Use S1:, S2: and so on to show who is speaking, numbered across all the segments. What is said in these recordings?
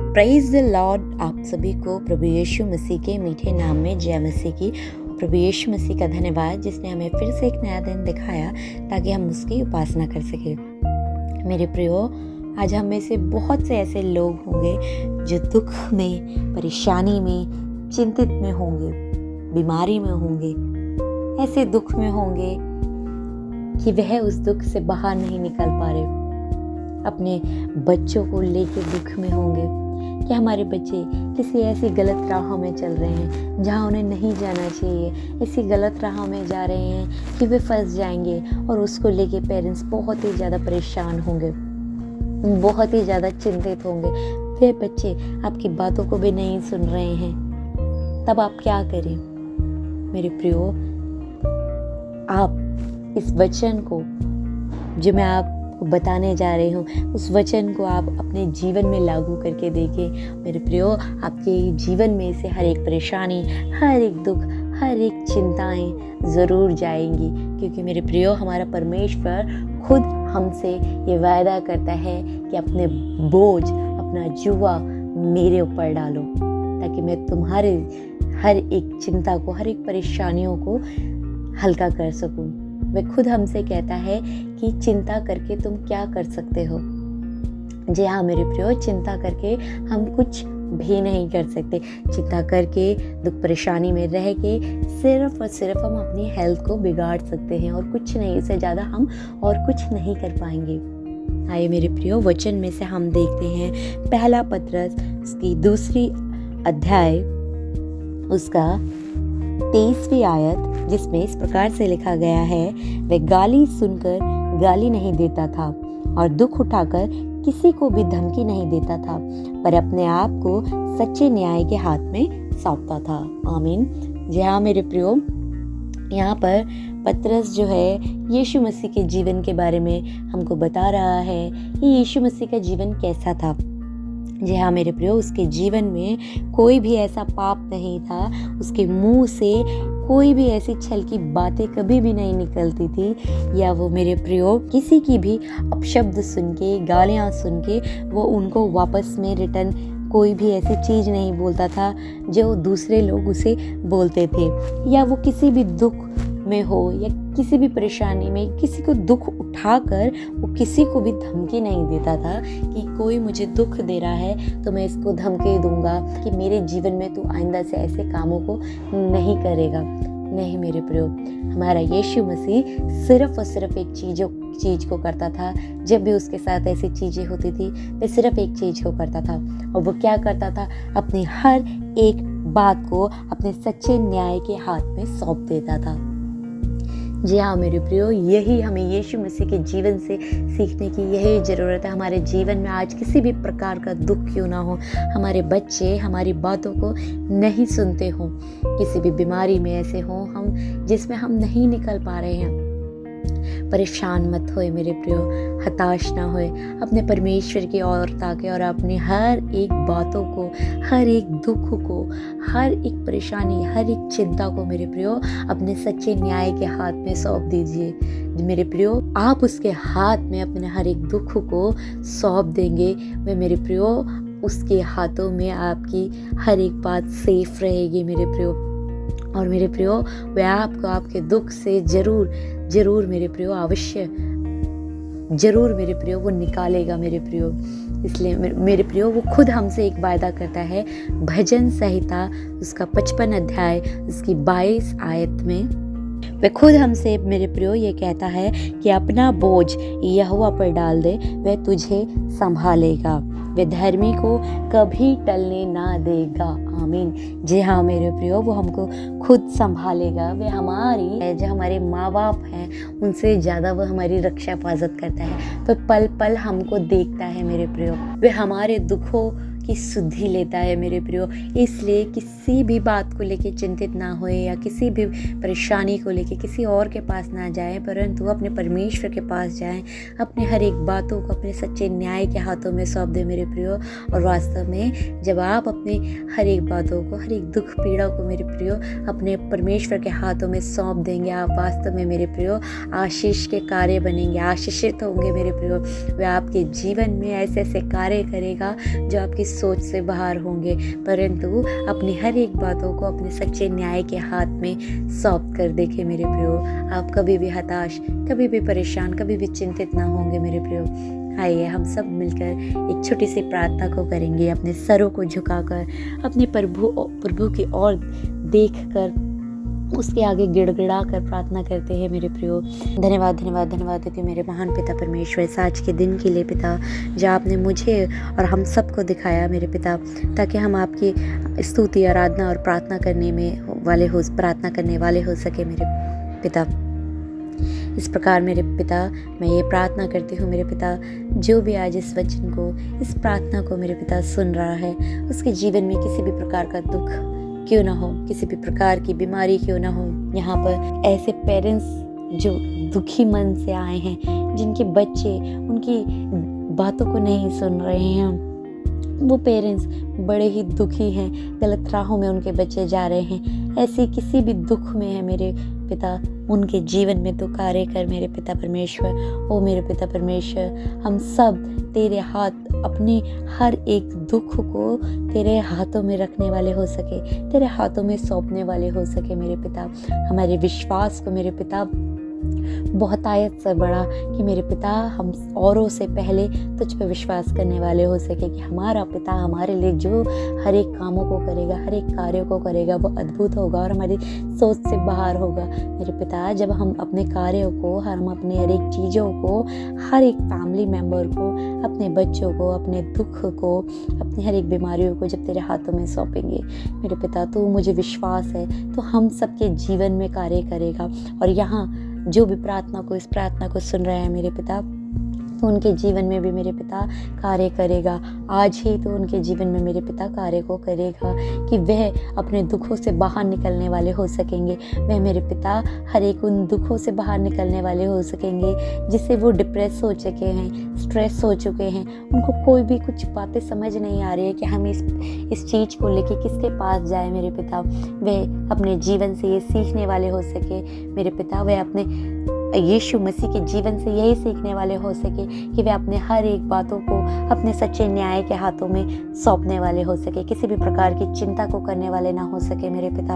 S1: Praise the Lord. आप सभी को प्रभु यीशु मसीह के मीठे नाम में जय मसीह की। प्रभु यीशु मसीह का धन्यवाद जिसने हमें फिर से एक नया दिन दिखाया ताकि हम उसकी उपासना कर सके। मेरे प्रियो, आज हम में से बहुत से ऐसे लोग होंगे जो दुख में, परेशानी में, चिंतित में होंगे, बीमारी में होंगे, ऐसे दुख में होंगे कि वह उस दुख से बाहर नहीं निकल पा रहे। अपने बच्चों को लेके दुख में होंगे कि हमारे बच्चे किसी ऐसी गलत राहों में चल रहे हैं जहां उन्हें नहीं जाना चाहिए, ऐसी गलत राहों में जा रहे हैं कि वे फंस जाएंगे और उसको लेके पेरेंट्स बहुत ही ज़्यादा परेशान होंगे, बहुत ही ज़्यादा चिंतित होंगे। वे बच्चे आपकी बातों को भी नहीं सुन रहे हैं, तब आप क्या करें? मेरे प्रियो, आप इस वचन को जो मैं आपको बताने जा रही हूँ, उस वचन को आप अपने जीवन में लागू करके देखें। मेरे प्रियो, आपके जीवन में से हर एक परेशानी, हर एक दुख, हर एक चिंताएं ज़रूर जाएंगी, क्योंकि मेरे प्रियो, हमारा परमेश्वर खुद हमसे ये वायदा करता है कि अपने बोझ, अपना जुआ मेरे ऊपर डालो ताकि मैं तुम्हारे हर एक चिंता को, हर एक परेशानियों को हल्का कर सकूं। वह खुद हमसे कहता है कि चिंता करके तुम क्या कर सकते हो। जी हाँ मेरे प्रियो, चिंता करके हम कुछ भी नहीं कर सकते। चिंता करके, दुख परेशानी में रह के सिर्फ और सिर्फ हम अपनी हेल्थ को बिगाड़ सकते हैं और कुछ नहीं, इससे ज़्यादा हम और कुछ नहीं कर पाएंगे। आइए मेरे प्रियो, वचन में से हम देखते हैं पहला पत्रस उसकी 2 अध्याय उसका 23वीं आयत, जिसमें इस प्रकार से लिखा गया है, वह गाली सुनकर गाली नहीं देता था और दुख उठाकर किसी को भी धमकी नहीं देता था, पर अपने आप को सच्चे न्याय के हाथ में सौंपता था। आमीन। जी हाँ मेरे प्रियो, यहाँ पर पतरस जो है यीशु मसीह के जीवन के बारे में हमको बता रहा है कि यीशु मसीह का जीवन कैसा था। जी हाँ मेरे प्रियो, उसके जीवन में कोई भी ऐसा पाप नहीं था, उसके मुंह से कोई भी ऐसी छल की बातें कभी भी नहीं निकलती थी, या वो मेरे प्रियो किसी की भी अपशब्द सुन के, गालियाँ सुन के वो उनको वापस में रिटर्न कोई भी ऐसी चीज़ नहीं बोलता था जो दूसरे लोग उसे बोलते थे, या वो किसी भी दुख में हो या किसी भी परेशानी में किसी को दुख उठाकर वो किसी को भी धमकी नहीं देता था कि कोई मुझे दुख दे रहा है तो मैं इसको धमकी दूंगा कि मेरे जीवन में तू आइंदा से ऐसे कामों को नहीं करेगा। नहीं मेरे प्रियो, हमारा यीशु मसीह सिर्फ और सिर्फ एक चीज़ को करता था। जब भी उसके साथ ऐसी चीज़ें होती थी वह सिर्फ एक चीज़ को करता था, और वो क्या करता था? अपनी हर एक बात को अपने सच्चे न्याय के हाथ में सौंप देता था। जी हाँ मेरे प्रियो, यही हमें यीशु मसीह के जीवन से सीखने की यही ज़रूरत है। हमारे जीवन में आज किसी भी प्रकार का दुख क्यों ना हो, हमारे बच्चे हमारी बातों को नहीं सुनते हों, किसी भी बीमारी में ऐसे हों हम जिसमें हम नहीं निकल पा रहे हैं, परेशान मत होए मेरे प्रियो, हताश ना होए। अपने परमेश्वर की ओर ताके और अपनी हर एक बातों को, हर एक दुख को, हर एक परेशानी, हर एक चिंता को मेरे प्रियो अपने सच्चे न्याय के हाथ में सौंप दीजिए। मेरे प्रियो, आप उसके हाथ में अपने हर एक दुख को सौंप देंगे, वे मेरे प्रियो उसके हाथों में आपकी हर एक बात सेफ रहेगी मेरे प्रियो। और मेरे प्रियो, वह आपको आपके दुख से जरूर मेरे प्रियो, अवश्य जरूर मेरे प्रियो वो निकालेगा मेरे प्रियो। इसलिए मेरे प्रियो, वो खुद हमसे एक वायदा करता है, भजन संहिता उसका 55 अध्याय उसकी 22 आयत में वह खुद हमसे मेरे प्रियो ये कहता है कि अपना बोझ यहोवा पर डाल दे, वह तुझे संभालेगा, वह धर्मी को कभी टलने ना देगा। आमीन। जी हाँ मेरे प्रियो, वो हमको खुद संभालेगा। वे जो हमारे माँ बाप हैं उनसे ज़्यादा वो हमारी रक्षा हिफाजत करता है, तो पल पल हमको देखता है मेरे प्रियो। वे हमारे दुखों की सुधि लेता है मेरे प्रियो। इसलिए किसी भी बात को लेके चिंतित ना होए या किसी भी परेशानी को लेके किसी और के पास ना जाएं, परंतु अपने परमेश्वर के पास जाएं। अपने हर एक बातों को अपने सच्चे न्याय के हाथों में सौंप दें मेरे प्रियो। और वास्तव में जब आप अपने हर एक बातों को, हर एक दुख पीड़ा को मेरे प्रियो अपने परमेश्वर के हाथों में सौंप देंगे, आप वास्तव में मेरे प्रियो आशीष के कार्य बनेंगे, आशीषित होंगे मेरे प्रियो। वह आपके जीवन में ऐसे ऐसे कार्य करेगा जो आपकी सोच से बाहर होंगे, परंतु अपनी हर एक बातों को अपने सच्चे न्याय के हाथ में सौंप कर देखे मेरे प्रियो। आप कभी भी हताश, कभी भी परेशान, कभी भी चिंतित ना होंगे मेरे प्रियो। आइए हम सब मिलकर एक छोटी सी प्रार्थना को करेंगे, अपने सरों को झुकाकर, अपने प्रभु की ओर देखकर उसके आगे गिड़गिड़ा कर प्रार्थना करते हैं मेरे प्रियो। धन्यवाद धन्यवाद धन्यवाद देती हूँ मेरे महान पिता परमेश्वर, इस आज के दिन के लिए पिता, जो आपने मुझे और हम सबको दिखाया मेरे पिता, ताकि हम आपकी स्तुति, आराधना और प्रार्थना करने वाले हो सके मेरे पिता। इस प्रकार मेरे पिता मैं ये प्रार्थना करती हूँ मेरे पिता, जो भी आज इस वचन को, इस प्रार्थना को मेरे पिता सुन रहा है, उसके जीवन में किसी भी प्रकार का दुख क्यों ना हो, किसी भी प्रकार की बीमारी क्यों ना हो। यहाँ पर ऐसे पेरेंट्स जो दुखी मन से आए हैं, जिनके बच्चे उनकी बातों को नहीं सुन रहे हैं, वो पेरेंट्स बड़े ही दुखी हैं, गलत राहों में उनके बच्चे जा रहे हैं, ऐसे किसी भी दुख में है मेरे पिता, उनके जीवन में तो कार्य कर मेरे पिता परमेश्वर। ओ मेरे पिता परमेश्वर, हम सब तेरे हाथ, अपने हर एक दुख को तेरे हाथों में रखने वाले हो सके, तेरे हाथों में सौंपने वाले हो सके मेरे पिता। हमारे विश्वास को मेरे पिता बहुत आयत से बढ़ा कि मेरे पिता हम औरों से पहले तुझ पे विश्वास करने वाले हो सके, कि हमारा पिता हमारे लिए जो हर एक कामों को करेगा, हर एक कार्यों को करेगा, वो अद्भुत होगा और हमारी सोच से बाहर होगा मेरे पिता। जब हम अपने कार्यों को, हम अपने हर एक चीज़ों को, हर एक फैमिली मेम्बर को, अपने बच्चों को, अपने दुख को, अपनी हर एक बीमारियों को जब तेरे हाथों में सौंपेंगे मेरे पिता, तो मुझे विश्वास है तो हम सबके जीवन में कार्य करेगा। और यहाँ जो भी इस प्रार्थना को सुन रहे हैं मेरे पिता, तो उनके जीवन में भी मेरे पिता कार्य करेगा। आज ही तो उनके जीवन में मेरे पिता कार्य को करेगा कि वह अपने दुखों से बाहर निकलने वाले हो सकेंगे। वह मेरे पिता हर एक उन दुखों से बाहर निकलने वाले हो सकेंगे जिससे वो डिप्रेस हो चुके हैं, स्ट्रेस हो चुके हैं, उनको कोई भी कुछ बातें समझ नहीं आ रही है कि हम इस चीज़ को लेके किसके पास जाए मेरे पिता। वह अपने जीवन से ये सीखने वाले हो सके मेरे पिता, वह अपने यीशु मसीह के जीवन से यही सीखने वाले हो सके कि वे अपने हर एक बातों को अपने सच्चे न्याय के हाथों में सौंपने वाले हो सके, किसी भी प्रकार की चिंता को करने वाले ना हो सके मेरे पिता।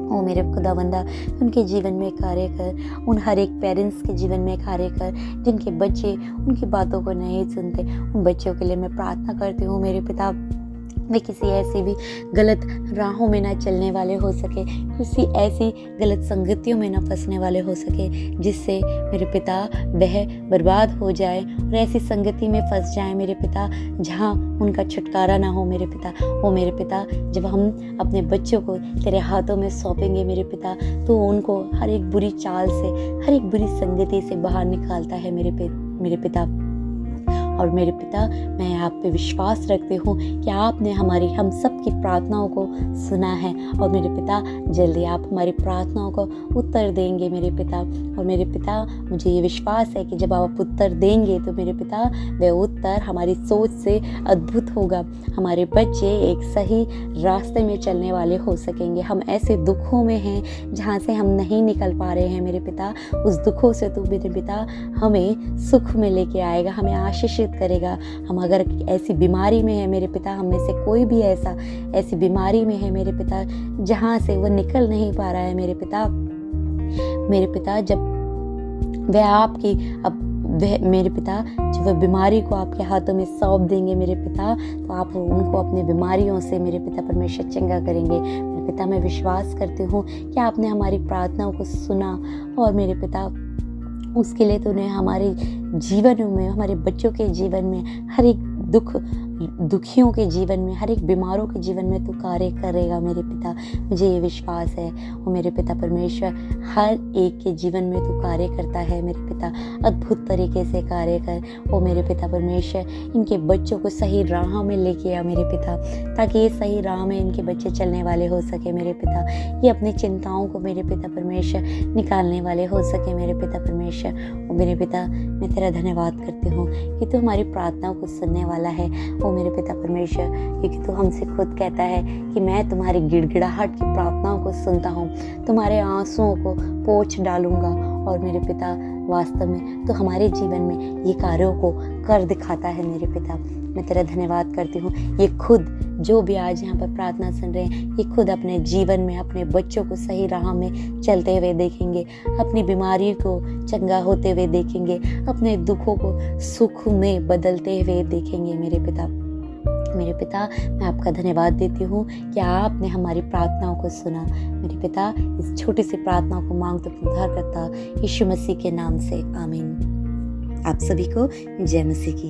S1: ओ मेरे खुदावंदा, उनके जीवन में कार्य कर, उन हर एक पेरेंट्स के जीवन में कार्य कर जिनके बच्चे उनकी बातों को नहीं सुनते। उन बच्चों के लिए मैं प्रार्थना करती हूँ मेरे पिता, वे किसी ऐसी भी गलत राहों में ना चलने वाले हो सके, किसी ऐसी गलत संगतियों में ना फंसने वाले हो सके जिससे मेरे पिता वह बर्बाद हो जाए और ऐसी संगति में फंस जाए मेरे पिता जहाँ उनका छुटकारा ना हो मेरे पिता। ओ मेरे पिता, जब हम अपने बच्चों को तेरे हाथों में सौंपेंगे मेरे पिता, तो उनको हर एक बुरी चाल से, हर एक बुरी संगति से बाहर निकालता है मेरे पिता। और मेरे पिता, मैं आप पे विश्वास रखती हूँ कि आपने हम सब की प्रार्थनाओं को सुना है और मेरे पिता जल्दी आप हमारी प्रार्थनाओं को उत्तर देंगे मेरे पिता। और मेरे पिता, मुझे ये विश्वास है कि जब आप उत्तर देंगे तो मेरे पिता वह उत्तर हमारी सोच से अद्भुत होगा। हमारे बच्चे एक सही रास्ते में चलने वाले हो सकेंगे। हम ऐसे दुखों में हैं जहाँ से हम नहीं निकल पा रहे हैं मेरे पिता, उस दुखों से तो मेरे पिता हमें सुख में लेके आएगा, हमें आशीषित करेगा। हम अगर ऐसी बीमारी में है मेरे पिता, हम में से कोई भी ऐसी बीमारी में है मेरे पिता जहाँ से वो निकल नहीं पा रहा है मेरे पिता, जब वह आपकी मेरे पिता जब वह बीमारी को आपके हाथों में सौंप देंगे मेरे पिता, तो आप उनको अपनी बीमारियों से मेरे पिता परमेश्वर चंगा करेंगे मेरे पिता। मैं विश्वास करती हूँ कि आपने हमारी प्रार्थनाओं को सुना और मेरे पिता उसके लिए तूने हमारे जीवन में, हमारे बच्चों के जीवन में, हर एक दुखियों के जीवन में, हर एक बीमारों के जीवन में तू कार्य करेगा मेरे पिता। मुझे ये विश्वास है और मेरे पिता परमेश्वर हर एक के जीवन में तू कार्य करता है मेरे पिता, अद्भुत तरीके से कार्य कर। ओ मेरे पिता परमेश्वर, इनके बच्चों को सही राह में लेके आ मेरे पिता, ताकि ये सही राह में इनके बच्चे चलने वाले हो सके मेरे पिता। ये अपनी चिंताओं को मेरे पिता परमेश्वर निकालने वाले हो सके मेरे पिता परमेश्वर। ओ मेरे पिता, मैं तेरा धन्यवाद करती हूँ कि तू हमारी प्रार्थनाओं को सुनने वाला है। ओ मेरे पिता परमेश्वर, क्योंकि तू हमसे खुद कहता है कि मैं तुम्हारी गिड़गिड़ाहट की प्रार्थनाओं को सुनता हूँ, तुम्हारे आंसुओं को पोंछ डालूंगा और मेरे पिता वास्तव में तो हमारे जीवन में ये कार्यों को कर दिखाता है मेरे पिता। मैं तेरा धन्यवाद करती हूँ। ये खुद जो भी आज यहाँ पर प्रार्थना सुन रहे हैं, ये खुद अपने जीवन में अपने बच्चों को सही राह में चलते हुए देखेंगे, अपनी बीमारी को चंगा होते हुए देखेंगे, अपने दुखों को सुख में बदलते हुए देखेंगे मेरे पिता। मेरे पिता, मैं आपका धन्यवाद देती हूँ कि आपने हमारी प्रार्थनाओं को सुना। मेरे पिता, इस छोटी सी प्रार्थना को मांगते उद्धारकर्ता यीशु मसीह के नाम से, आमीन। आप सभी को जय मसीह की।